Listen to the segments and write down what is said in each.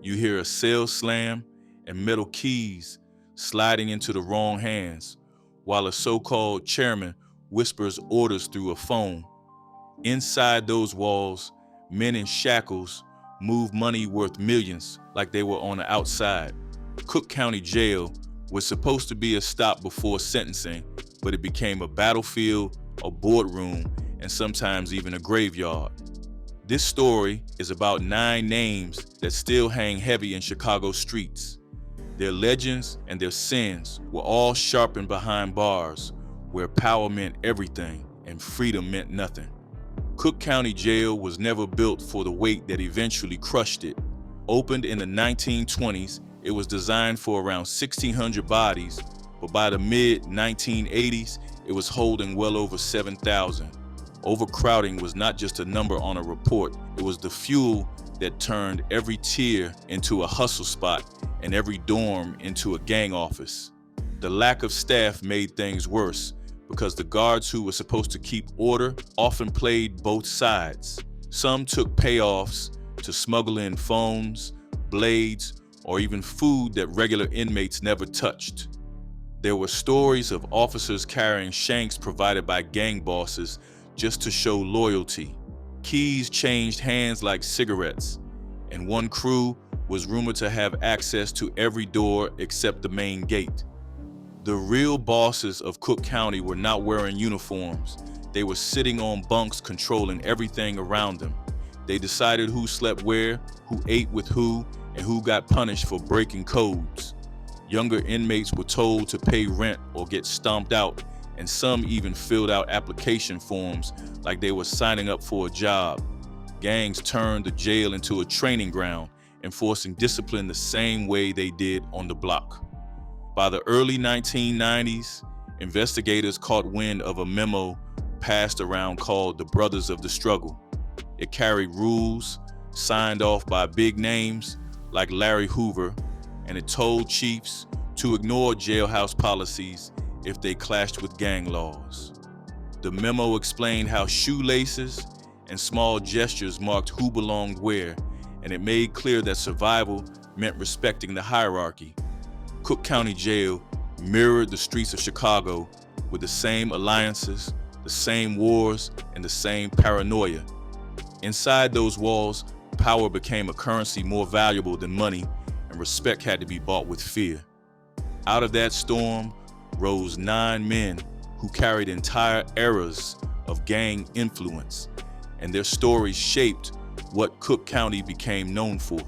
You hear a cell slam and metal keys sliding into the wrong hands, while a so-called chairman whispers orders through a phone. Inside those walls, men in shackles move money worth millions like they were on the outside. Cook County Jail was supposed to be a stop before sentencing, but it became a battlefield, a boardroom, and sometimes even a graveyard. This story is about 9 names that still hang heavy in Chicago streets. Their legends and their sins were all sharpened behind bars, where power meant everything and freedom meant nothing. Cook County Jail was never built for the weight that eventually crushed it. Opened in the 1920s, it was designed for around 1,600 bodies, but by the mid-1980s, it was holding well over 7,000. Overcrowding was not just a number on a report, it was the fuel that turned every tier into a hustle spot and every dorm into a gang office. The lack of staff made things worse, because the guards who were supposed to keep order often played both sides. Some took payoffs to smuggle in phones, blades, or even food that regular inmates never touched. There were stories of officers carrying shanks provided by gang bosses just to show loyalty. Keys changed hands like cigarettes, and one crew was rumored to have access to every door except the main gate. The real bosses of Cook County were not wearing uniforms. They were sitting on bunks controlling everything around them. They decided who slept where, who ate with who, and who got punished for breaking codes. Younger inmates were told to pay rent or get stomped out, and some even filled out application forms like they were signing up for a job. Gangs turned the jail into a training ground, enforcing discipline the same way they did on the block. By the early 1990s, investigators caught wind of a memo passed around called the Brothers of the Struggle. It carried rules signed off by big names like Larry Hoover, and it told chiefs to ignore jailhouse policies if they clashed with gang laws. The memo explained how shoelaces and small gestures marked who belonged where, and it made clear that survival meant respecting the hierarchy. Cook County Jail mirrored the streets of Chicago with the same alliances, the same wars, and the same paranoia. Inside those walls, power became a currency more valuable than money, and respect had to be bought with fear. Out of that storm rose 9 men who carried entire eras of gang influence, and their stories shaped what Cook County became known for.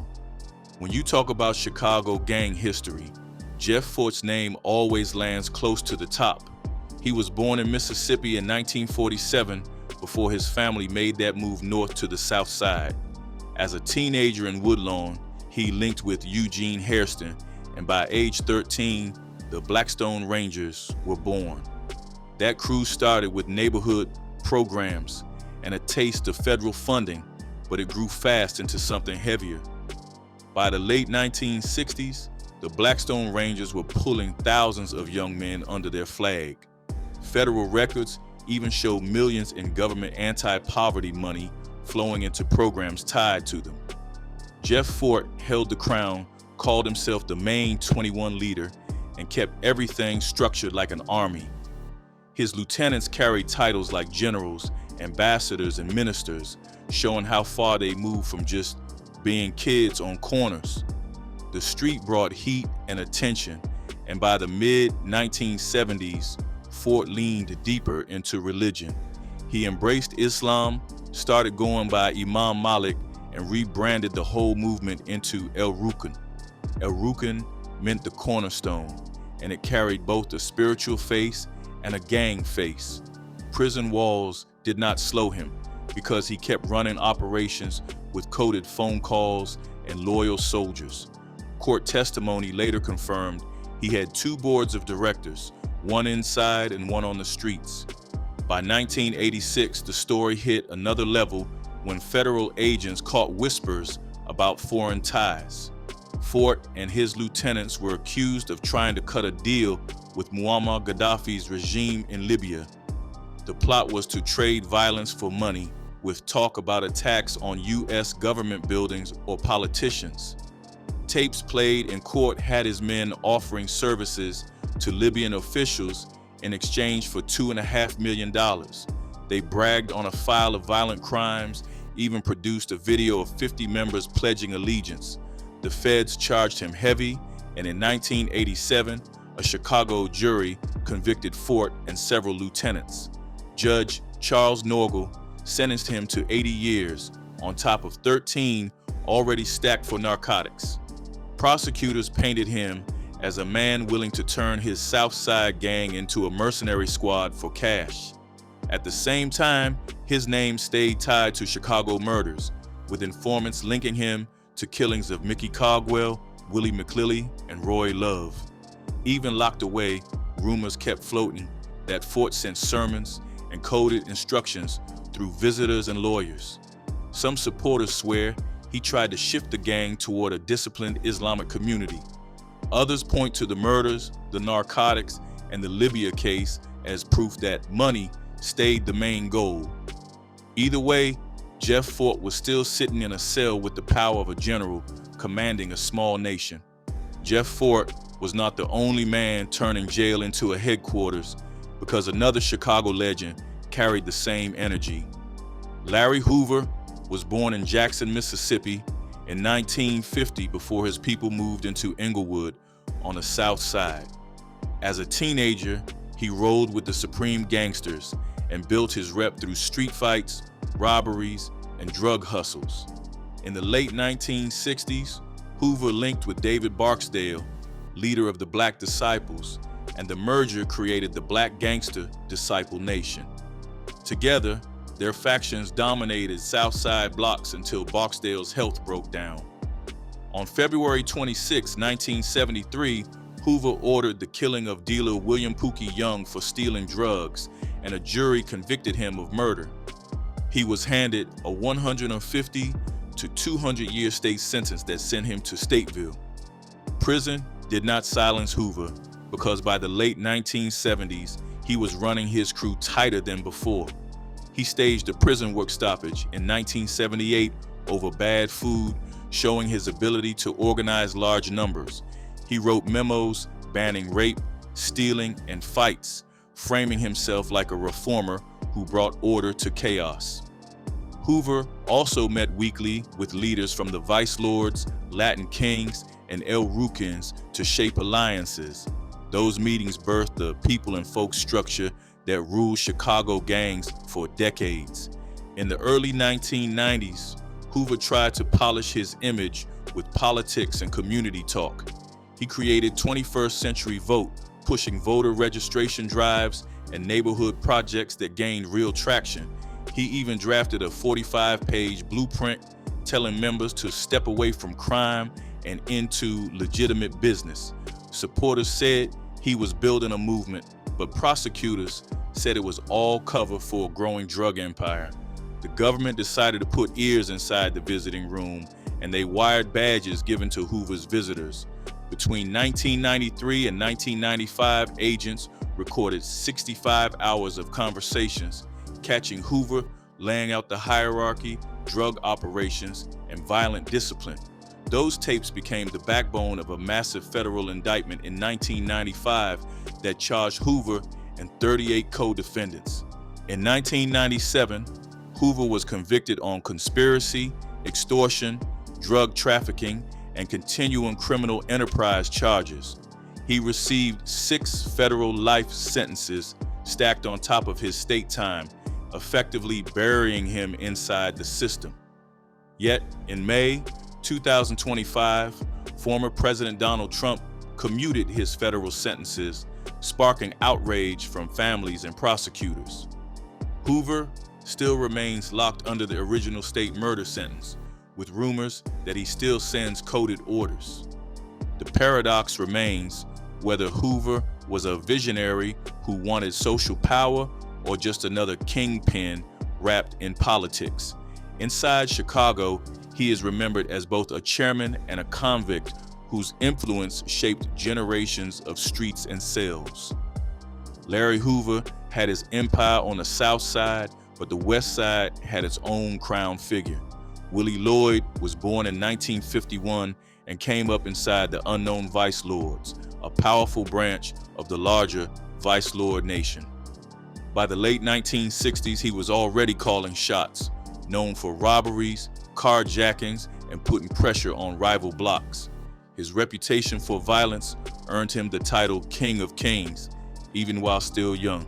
When you talk about Chicago gang history, Jeff Fort's name always lands close to the top. He was born in Mississippi in 1947 before his family made that move north to the south side. As a teenager in Woodlawn, he linked with Eugene Hairston, and by age 13, the Blackstone Rangers were born. That crew started with neighborhood programs and a taste of federal funding, but it grew fast into something heavier. By the late 1960s, the Blackstone Rangers were pulling thousands of young men under their flag. Federal records even show millions in government anti-poverty money flowing into programs tied to them. Jeff Fort held the crown, called himself the main 21 leader, and kept everything structured like an army. His lieutenants carried titles like generals, ambassadors, and ministers, showing how far they moved from just being kids on corners. The street brought heat and attention, and by the mid-1970s, Fort leaned deeper into religion. He embraced Islam, started going by Imam Malik, and rebranded the whole movement into El Rukn. El Rukn meant the cornerstone, and it carried both a spiritual face and a gang face. Prison walls did not slow him, because he kept running operations with coded phone calls and loyal soldiers. Court testimony later confirmed he had 2 boards of directors, one inside and one on the streets. By 1986, the story hit another level when federal agents caught whispers about foreign ties. Fort and his lieutenants were accused of trying to cut a deal with Muammar Gaddafi's regime in Libya. The plot was to trade violence for money, with talk about attacks on U.S. government buildings or politicians. Tapes played in court had his men offering services to Libyan officials in exchange for $2.5 million. They bragged on a file of violent crimes, even produced a video of 50 members pledging allegiance. The feds charged him heavy, and in 1987, a Chicago jury convicted Fort and several lieutenants. Judge Charles Norgal sentenced him to 80 years, on top of 13 already stacked for narcotics. Prosecutors painted him as a man willing to turn his South Side gang into a mercenary squad for cash. At the same time, his name stayed tied to Chicago murders, with informants linking him to killings of Mickey Caldwell, Willie McClelly, and Roy Love. Even locked away, rumors kept floating that Fort sent sermons and coded instructions through visitors and lawyers. Some supporters swear he tried to shift the gang toward a disciplined Islamic community. Others point to the murders, the narcotics, and the Libya case as proof that money stayed the main goal. Either way, Jeff Fort was still sitting in a cell with the power of a general commanding a small nation. Jeff Fort was not the only man turning jail into a headquarters, because another Chicago legend carried the same energy. Larry Hoover was born in Jackson, Mississippi in 1950 before his people moved into Englewood on the South Side. As a teenager, he rolled with the Supreme Gangsters and built his rep through street fights, robberies, and drug hustles. In the late 1960s, Hoover linked with David Barksdale, leader of the Black Disciples, and the merger created the Black Gangster Disciple Nation. Together, their factions dominated South Side blocks until Barksdale's health broke down. On February 26, 1973, Hoover ordered the killing of dealer William Pookie Young for stealing drugs, and a jury convicted him of murder. He was handed a 150 to 200-year state sentence that sent him to Stateville. Prison did not silence Hoover, because by the late 1970s, he was running his crew tighter than before. He staged a prison work stoppage in 1978 over bad food, showing his ability to organize large numbers. He wrote memos banning rape, stealing, and fights, framing himself like a reformer who brought order to chaos. Hoover also met weekly with leaders from the Vice Lords, Latin Kings, and El Rukns to shape alliances. Those meetings birthed the people and folk structure that ruled Chicago gangs for decades. In the early 1990s, Hoover tried to polish his image with politics and community talk. He created 21st Century Vote, pushing voter registration drives and neighborhood projects that gained real traction. He even drafted a 45-page blueprint telling members to step away from crime and into legitimate business. Supporters said he was building a movement, but prosecutors said it was all cover for a growing drug empire. The government decided to put ears inside the visiting room, and they wired badges given to Hoover's visitors. Between 1993 and 1995, agents recorded 65 hours of conversations, catching Hoover laying out the hierarchy, drug operations, and violent discipline. Those tapes became the backbone of a massive federal indictment in 1995 that charged Hoover and 38 co-defendants. In 1997, Hoover was convicted on conspiracy, extortion, drug trafficking, and continuing criminal enterprise charges. He received 6 federal life sentences stacked on top of his state time, effectively burying him inside the system. Yet, in May 2025, former President Donald Trump commuted his federal sentences, sparking outrage from families and prosecutors. Hoover still remains locked under the original state murder sentence, with rumors that he still sends coded orders. The paradox remains whether Hoover was a visionary who wanted social power or just another kingpin wrapped in politics. Inside Chicago, he is remembered as both a chairman and a convict whose influence shaped generations of streets and cells. Larry Hoover had his empire on the South Side, but the West Side had its own crown figure. Willie Lloyd was born in 1951 and came up inside the unknown vice lords, a powerful branch of the larger vice lord nation. By the late 1960s, he was already calling shots, known for robberies, carjackings, and putting pressure on rival blocks. His reputation for violence earned him the title King of Kings, even while still young.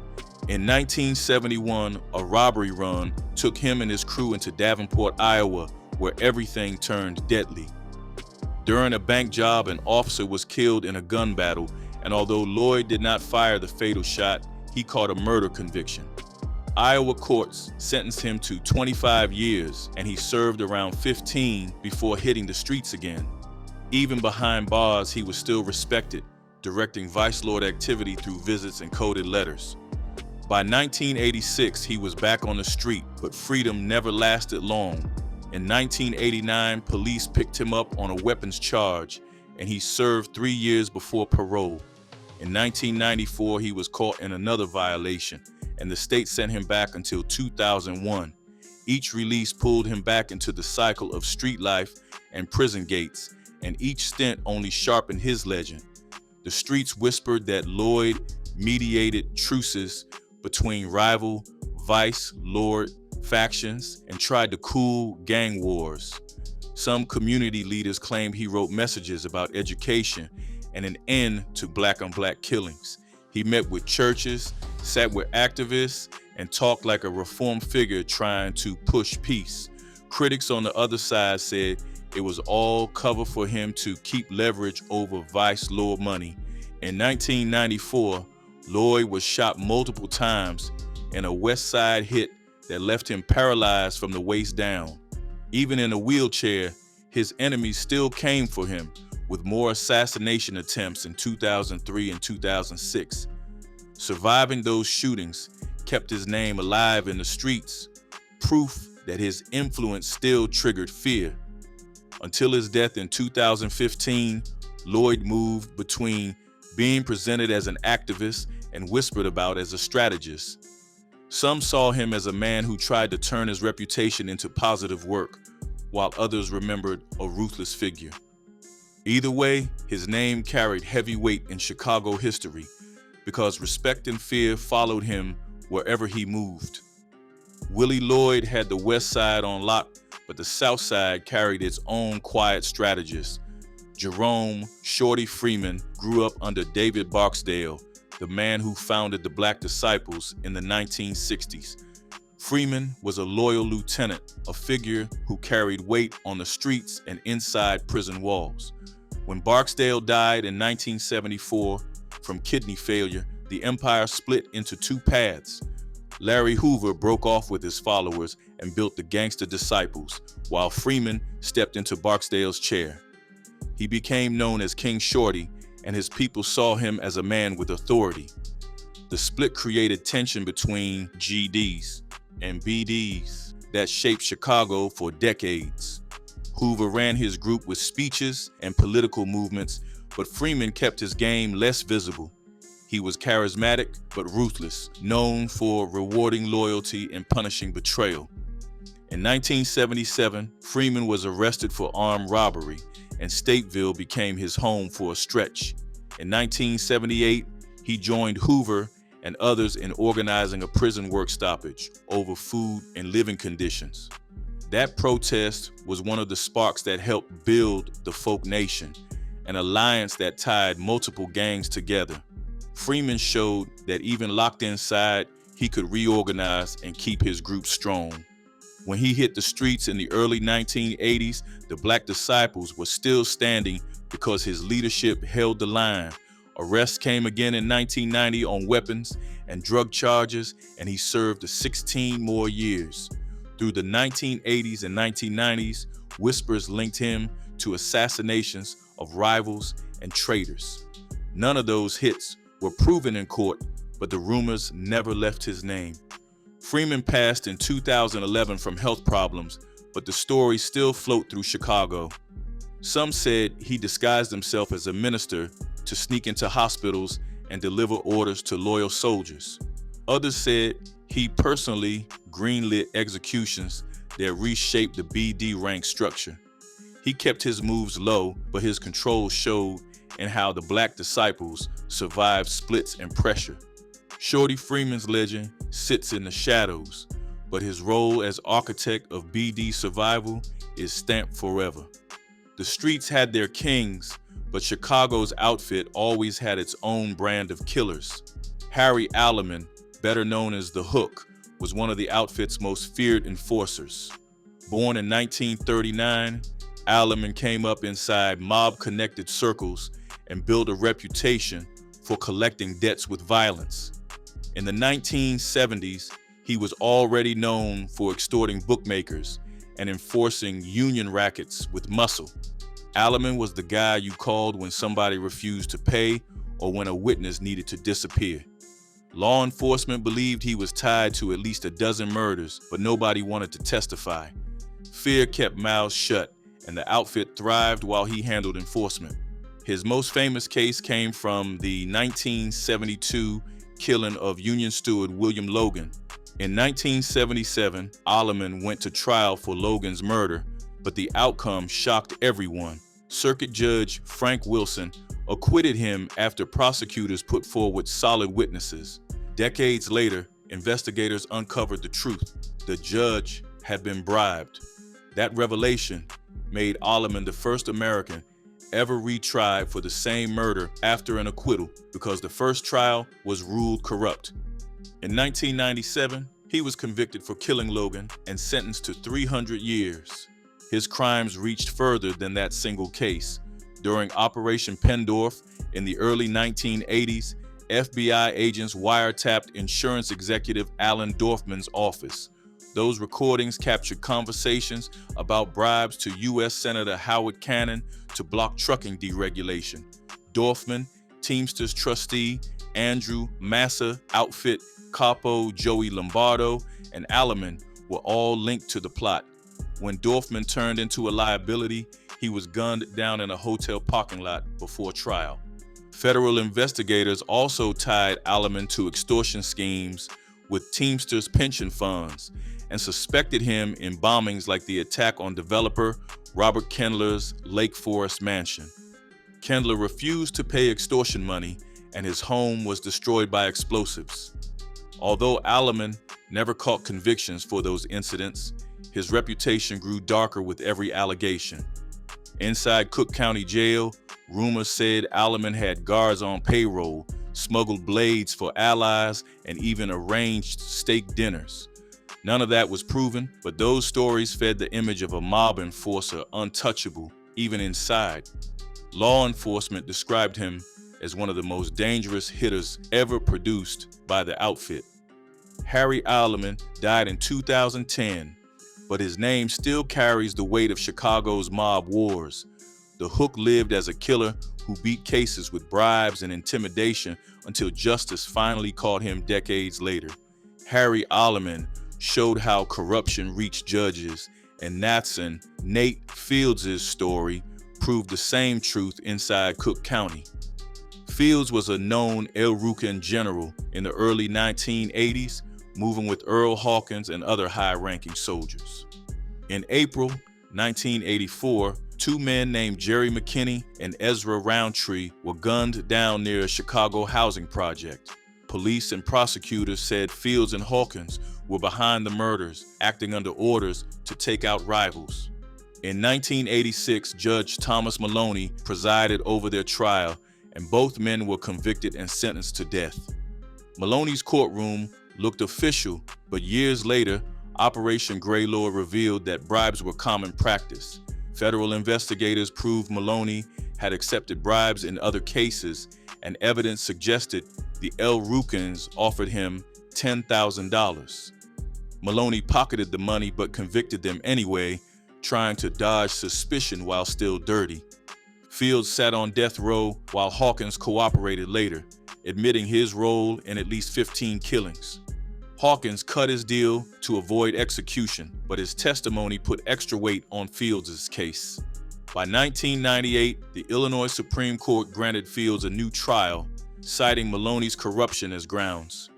In 1971, a robbery run took him and his crew into Davenport, Iowa, where everything turned deadly. During a bank job, an officer was killed in a gun battle, and although Lloyd did not fire the fatal shot, he caught a murder conviction. Iowa courts sentenced him to 25 years, and he served around 15 before hitting the streets again. Even behind bars, he was still respected, directing vice lord activity through visits and coded letters. By 1986, he was back on the street, but freedom never lasted long. In 1989, police picked him up on a weapons charge, and he served 3 years before parole. In 1994, he was caught in another violation, and the state sent him back until 2001. Each release pulled him back into the cycle of street life and prison gates, and each stint only sharpened his legend. The streets whispered that Lloyd mediated truces between rival vice lord factions and tried to cool gang wars. Some community leaders claimed he wrote messages about education and an end to black-on-black killings. He met with churches, sat with activists, and talked like a reformed figure trying to push peace. Critics on the other side said it was all cover for him to keep leverage over vice lord money. In 1994, Lloyd was shot multiple times in a West Side hit that left him paralyzed from the waist down. Even in a wheelchair, his enemies still came for him, with more assassination attempts in 2003 and 2006. Surviving those shootings kept his name alive in the streets, proof that his influence still triggered fear. Until his death in 2015, Lloyd moved between being presented as an activist and whispered about as a strategist. Some saw him as a man who tried to turn his reputation into positive work, while others remembered a ruthless figure. Either way, his name carried heavy weight in Chicago history because respect and fear followed him wherever he moved. Willie Lloyd had the West Side on lock, but the South Side carried its own quiet strategists. Jerome Shorty Freeman grew up under David Barksdale, the man who founded the Black Disciples in the 1960s. Freeman was a loyal lieutenant, a figure who carried weight on the streets and inside prison walls. When Barksdale died in 1974 from kidney failure, the empire split into two paths. Larry Hoover broke off with his followers and built the Gangster Disciples, while Freeman stepped into Barksdale's chair. He became known as King Shorty, and his people saw him as a man with authority. The split created tension between GDs and BDs that shaped Chicago for decades. Hoover ran his group with speeches and political movements, but Freeman kept his game less visible. He was charismatic but ruthless, known for rewarding loyalty and punishing betrayal. In 1977, Freeman was arrested for armed robbery, and Stateville became his home for a stretch. In 1978, he joined Hoover and others in organizing a prison work stoppage over food and living conditions. That protest was one of the sparks that helped build the Folk Nation, an alliance that tied multiple gangs together. Freeman showed that even locked inside, he could reorganize and keep his group strong. When he hit the streets in the early 1980s, the Black Disciples were still standing because his leadership held the line. Arrests came again in 1990 on weapons and drug charges, and he served 16 more years. Through the 1980s and 1990s, whispers linked him to assassinations of rivals and traitors. None of those hits were proven in court, but the rumors never left his name. Freeman passed in 2011 from health problems, but the stories still float through Chicago. Some said he disguised himself as a minister to sneak into hospitals and deliver orders to loyal soldiers. Others said he personally greenlit executions that reshaped the BD rank structure. He kept his moves low, but his control showed in how the Black disciples survived splits and pressure. Shorty Freeman's legend sits in the shadows, but his role as architect of BD survival is stamped forever. The streets had their kings, but Chicago's outfit always had its own brand of killers. Harry Aleman, better known as the Hook, was one of the outfit's most feared enforcers. Born in 1939, Aleman came up inside mob-connected circles and built a reputation for collecting debts with violence. In the 1970s, he was already known for extorting bookmakers and enforcing union rackets with muscle. Aleman was the guy you called when somebody refused to pay or when a witness needed to disappear. Law enforcement believed he was tied to at least a dozen murders, but nobody wanted to testify. Fear kept mouths shut, and the outfit thrived while he handled enforcement. His most famous case came from the 1972 killing of Union steward William Logan. In 1977, Aleman went to trial for Logan's murder, but the outcome shocked everyone. Circuit Judge Frank Wilson acquitted him after prosecutors put forward solid witnesses. Decades later, investigators uncovered the truth. The judge had been bribed. That revelation made Aleman the first American ever retried for the same murder after an acquittal because the first trial was ruled corrupt. In 1997, he was convicted for killing Logan and sentenced to 300 years. His crimes reached further than that single case. During Operation Pendorf in the early 1980s, FBI agents wiretapped insurance executive Alan Dorfman's office. Those recordings captured conversations about bribes to U.S. Senator Howard Cannon to block trucking deregulation. Dorfman, Teamsters trustee Andrew Massa, outfit capo Joey Lombardo, and Aleman were all linked to the plot. When Dorfman turned into a liability, he was gunned down in a hotel parking lot before trial. Federal investigators also tied Aleman to extortion schemes with Teamsters pension funds and suspected him in bombings like the attack on developer Robert Kendler's Lake Forest mansion. Kendler refused to pay extortion money, and his home was destroyed by explosives. Although Aleman never caught convictions for those incidents, his reputation grew darker with every allegation. Inside Cook County Jail, rumors said Aleman had guards on payroll, smuggled blades for allies, and even arranged steak dinners. None of that was proven, but those stories fed the image of a mob enforcer untouchable, even inside. Law enforcement described him as one of the most dangerous hitters ever produced by the outfit. Harry Aleman died in 2010, but his name still carries the weight of Chicago's mob wars. The Hook lived as a killer who beat cases with bribes and intimidation until justice finally caught him decades later. Harry Aleman showed how corruption reached judges, and Nathson Fields' story proved the same truth inside Cook County. Fields was a known Rukns general in the early 1980s, moving with Earl Hawkins and other high-ranking soldiers. In April 1984, two men named Jerry McKinney and Ezra Roundtree were gunned down near a Chicago housing project. Police and prosecutors said Fields and Hawkins were behind the murders, acting under orders to take out rivals. In 1986, Judge Thomas Maloney presided over their trial, and both men were convicted and sentenced to death. Maloney's courtroom looked official, but years later, Operation Greylord revealed that bribes were common practice. Federal investigators proved Maloney had accepted bribes in other cases, and evidence suggested the Rukns offered him $10,000. Maloney pocketed the money but convicted them anyway, trying to dodge suspicion while still dirty. Fields sat on death row while Hawkins cooperated later, admitting his role in at least 15 killings. Hawkins cut his deal to avoid execution, but his testimony put extra weight on Fields' case. By 1998, the Illinois Supreme Court granted Fields a new trial, citing Maloney's corruption as grounds.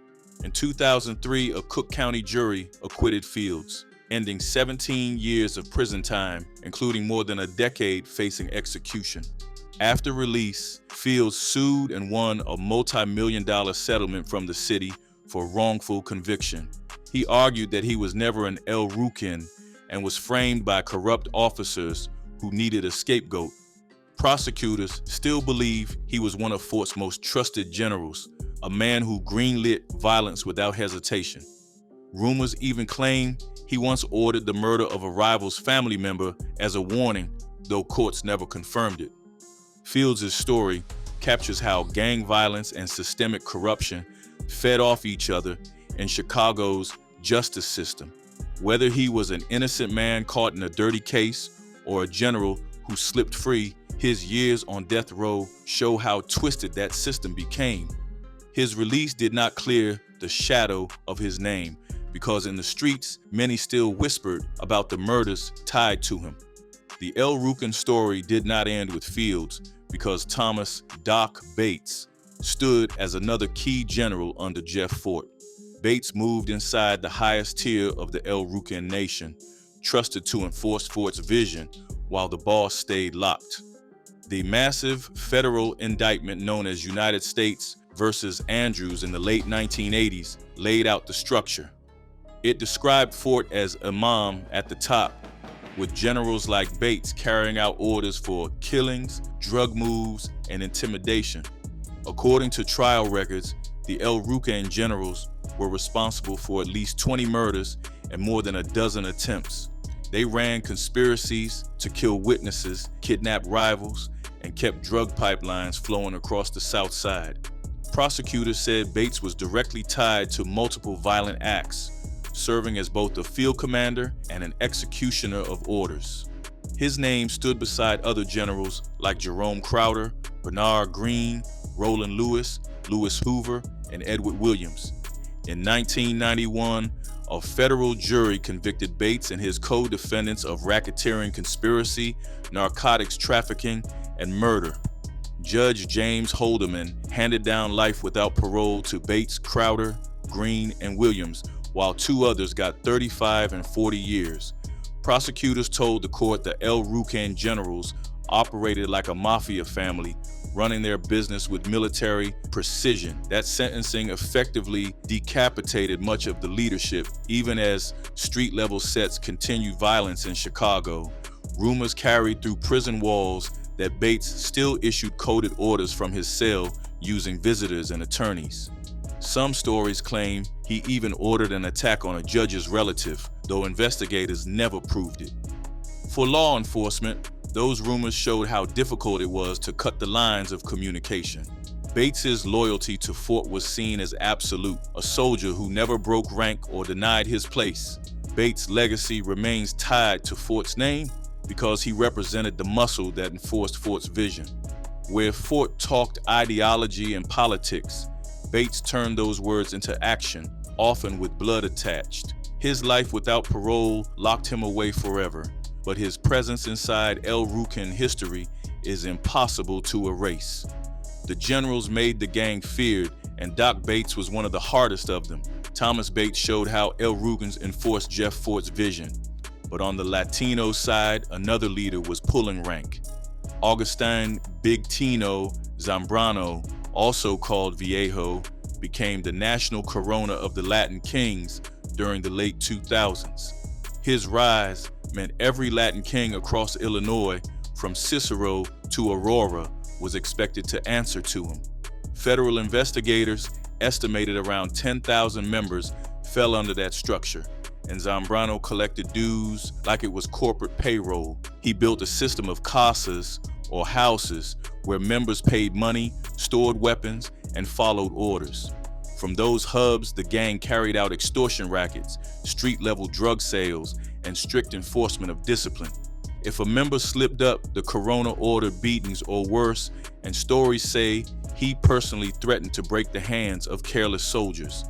In 2003, a Cook County jury acquitted Fields. ending 17 years of prison time, including more than a decade facing execution. After release, Fields sued and won a multi-million-dollar settlement from the city for wrongful conviction. He argued that he was never an El Rukn and was framed by corrupt officers who needed a scapegoat. Prosecutors still believe he was one of Fort's most trusted generals, a man who greenlit violence without hesitation. Rumors even claim he once ordered the murder of a rival's family member as a warning, though courts never confirmed it. Fields' story captures how gang violence and systemic corruption fed off each other in Chicago's justice system. Whether he was an innocent man caught in a dirty case or a general who slipped free, his years on death row show how twisted that system became. His release did not clear the shadow of his name, because in the streets, many still whispered about the murders tied to him. The El Rukn story did not end with Fields, because Thomas "Doc" Bates stood as another key general under Jeff Fort. Bates moved inside the highest tier of the El Rukn nation, trusted to enforce Fort's vision while the boss stayed locked. The massive federal indictment known as United States versus Andrews in the late 1980s laid out the structure. It described Fort as imam at the top, with generals like Bates carrying out orders for killings, drug moves, and intimidation. According to trial records, the El Rukn generals were responsible for at least 20 murders and more than a dozen attempts. They ran conspiracies to kill witnesses, kidnap rivals, and kept drug pipelines flowing across the South Side. Prosecutors said Bates was directly tied to multiple violent acts, serving as both a field commander and an executioner of orders. His name stood beside other generals like Jerome Crowder, Bernard Greene, Roland Lewis, Lewis Hoover, and Edward Williams. In 1991, a federal jury convicted Bates and his co-defendants of racketeering conspiracy, narcotics trafficking, and murder. Judge James Holderman handed down life without parole to Bates, Crowder, Greene, and Williams, while two others got 35 and 40 years. Prosecutors told the court the El Rukn generals operated like a mafia family, running their business with military precision. That sentencing effectively decapitated much of the leadership, even as street-level sets continued violence in Chicago. Rumors carried through prison walls that Bates still issued coded orders from his cell using visitors and attorneys. Some stories claim he even ordered an attack on a judge's relative, though investigators never proved it. For law enforcement, those rumors showed how difficult it was to cut the lines of communication. Bates's loyalty to Fort was seen as absolute, a soldier who never broke rank or denied his place. Bates' legacy remains tied to Fort's name because he represented the muscle that enforced Fort's vision. Where Fort talked ideology and politics, Bates turned those words into action, often with blood attached. His life without parole locked him away forever, but his presence inside El Rukn history is impossible to erase. The generals made the gang feared, and Doc Bates was one of the hardest of them. Thomas Bates showed how El Rukns enforced Jeff Fort's vision. But on the Latino side, another leader was pulling rank. Augustine Big Tino Zambrano, also called Viejo, became the national corona of the Latin kings during the late 2000s. His rise meant every Latin king across Illinois, from Cicero to Aurora, was expected to answer to him. Federal investigators estimated around 10,000 members fell under that structure, and Zambrano collected dues like it was corporate payroll. He built a system of casas, or houses, where members paid money, stored weapons, and followed orders. From those hubs, the gang carried out extortion rackets, street-level drug sales, and strict enforcement of discipline. If a member slipped up, the Corona ordered beatings or worse, and stories say he personally threatened to break the hands of careless soldiers.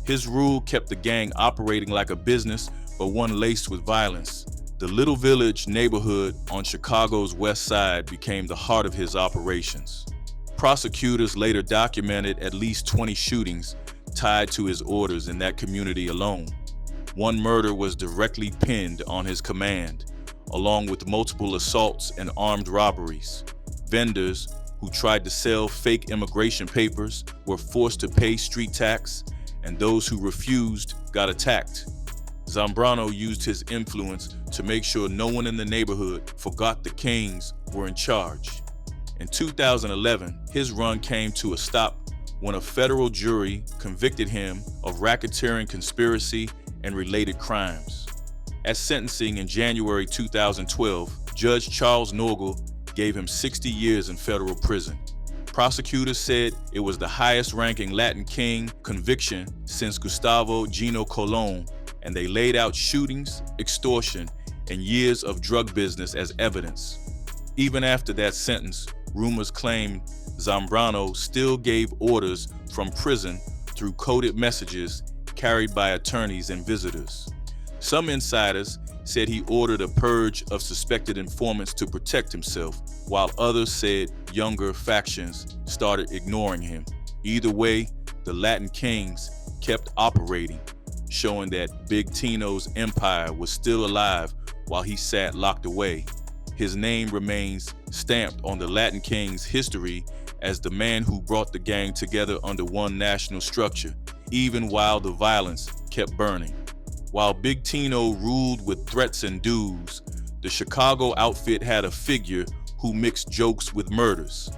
His rule kept the gang operating like a business, but one laced with violence. The Little Village neighborhood on Chicago's west side became the heart of his operations. Prosecutors later documented at least 20 shootings tied to his orders in that community alone. One murder was directly pinned on his command, along with multiple assaults and armed robberies. Vendors who tried to sell fake immigration papers were forced to pay street tax, and those who refused got attacked. Zambrano used his influence to make sure no one in the neighborhood forgot the Kings were in charge. In 2011, his run came to a stop when a federal jury convicted him of racketeering conspiracy and related crimes. At sentencing in January 2012, Judge Charles Norgal gave him 60 years in federal prison. Prosecutors said it was the highest-ranking Latin king conviction since Gustavo Gino Colon, and they laid out shootings, extortion, and years of drug business as evidence. Even after that sentence, rumors claimed Zambrano still gave orders from prison through coded messages carried by attorneys and visitors. Some insiders said he ordered a purge of suspected informants to protect himself, while others said younger factions started ignoring him. Either way, the Latin Kings kept operating, showing that Big Tino's empire was still alive while he sat locked away. His name remains stamped on the Latin Kings' history as the man who brought the gang together under one national structure, even while the violence kept burning. While Big Tino ruled with threats and dues, the Chicago outfit had a figure who mixed jokes with murders.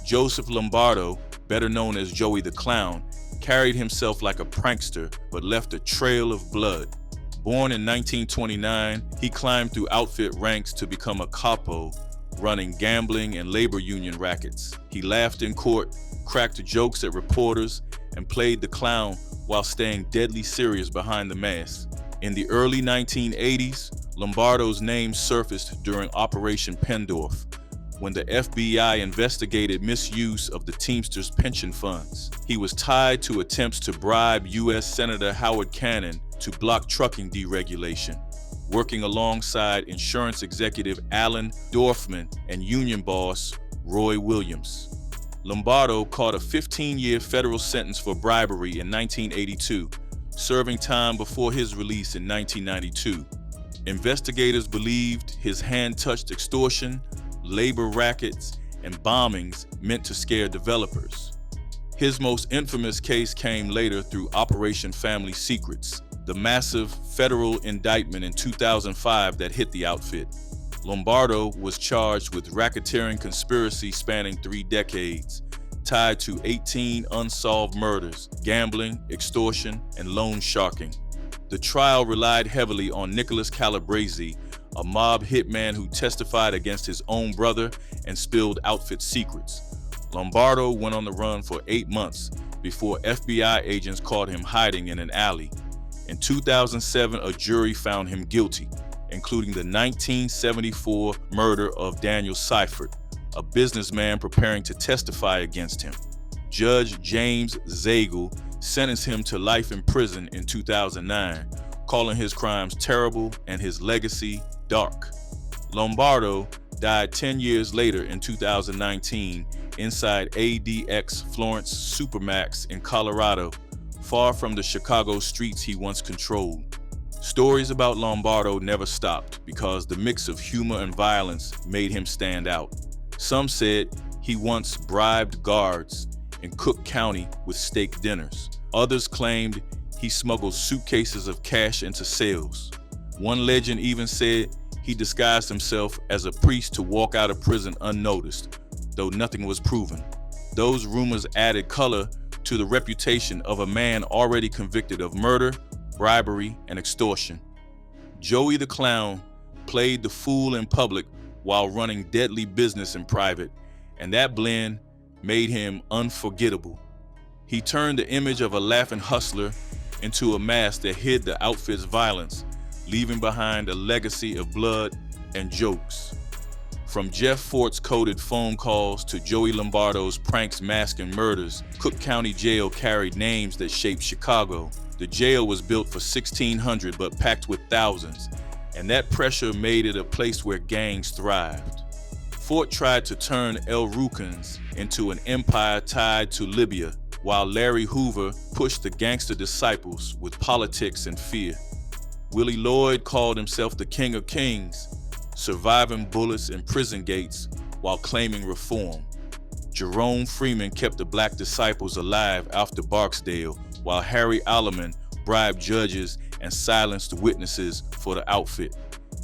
Joseph Lombardo, better known as Joey the Clown, carried himself like a prankster but left a trail of blood. Born in 1929, he climbed through outfit ranks to become a capo, running gambling and labor union rackets. He laughed in court, cracked jokes at reporters, and played the clown while staying deadly serious behind the mask. In the early 1980s, Lombardo's name surfaced during Operation Pendorf, when the FBI investigated misuse of the Teamsters pension funds. He was tied to attempts to bribe U.S. Senator Howard Cannon to block trucking deregulation, working alongside insurance executive Alan Dorfman and union boss Roy Williams. Lombardo caught a 15-year federal sentence for bribery in 1982, serving time before his release in 1992. Investigators believed his hand touched extortion, labor rackets, and bombings meant to scare developers. His most infamous case came later through Operation Family Secrets, the massive federal indictment in 2005 that hit the outfit. Lombardo was charged with racketeering conspiracy spanning 3 decades, tied to 18 unsolved murders, gambling, extortion, and loan sharking. The trial relied heavily on Nicholas Calabrese, a mob hitman who testified against his own brother and spilled outfit secrets. Lombardo went on the run for 8 months before FBI agents caught him hiding in an alley. In 2007, a jury found him guilty, including the 1974 murder of Daniel Seifert, a businessman preparing to testify against him. Judge James Zagel sentenced him to life in prison in 2009, calling his crimes terrible and his legacy dark. Lombardo died 10 years later in 2019 inside ADX Florence Supermax in Colorado, far from the Chicago streets he once controlled. Stories about Lombardo never stopped because the mix of humor and violence made him stand out. Some said he once bribed guards in Cook County with steak dinners. Others claimed he smuggled suitcases of cash into cells. One legend even said he disguised himself as a priest to walk out of prison unnoticed, though nothing was proven. Those rumors added color to the reputation of a man already convicted of murder, bribery, and extortion. Joey the Clown played the fool in public while running deadly business in private, and that blend made him unforgettable. He turned the image of a laughing hustler into a mask that hid the outfit's violence, leaving behind a legacy of blood and jokes. From Jeff Fort's coded phone calls to Joey Lombardo's pranks, masks, and murders, Cook County Jail carried names that shaped Chicago. The jail was built for 1,600 but packed with thousands, and that pressure made it a place where gangs thrived. Fort tried to turn El Rukns into an empire tied to Libya, while Larry Hoover pushed the gangster disciples with politics and fear. Willie Lloyd called himself the King of Kings, surviving bullets and prison gates while claiming reform. Shorty Freeman kept the black disciples alive after Barksdale, while Harry Aleman bribed judges and silenced witnesses for the outfit.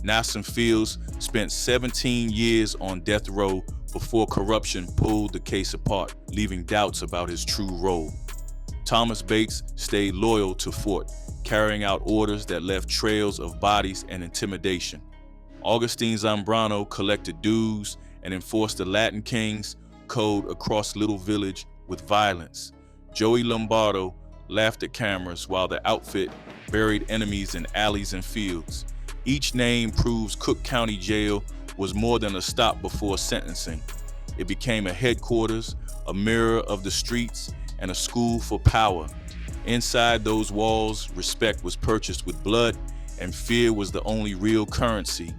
Nathson Fields spent 17 years on death row before corruption pulled the case apart, leaving doubts about his true role. Thomas Bates stayed loyal to Fort, carrying out orders that left trails of bodies and intimidation. Augustine Zambrano collected dues and enforced the Latin King's code across Little Village with violence. Joey Lombardo laughed at cameras while the outfit buried enemies in alleys and fields. Each name proves Cook County Jail was more than a stop before sentencing. It became a headquarters, a mirror of the streets, and a school for power. Inside those walls, respect was purchased with blood, and fear was the only real currency.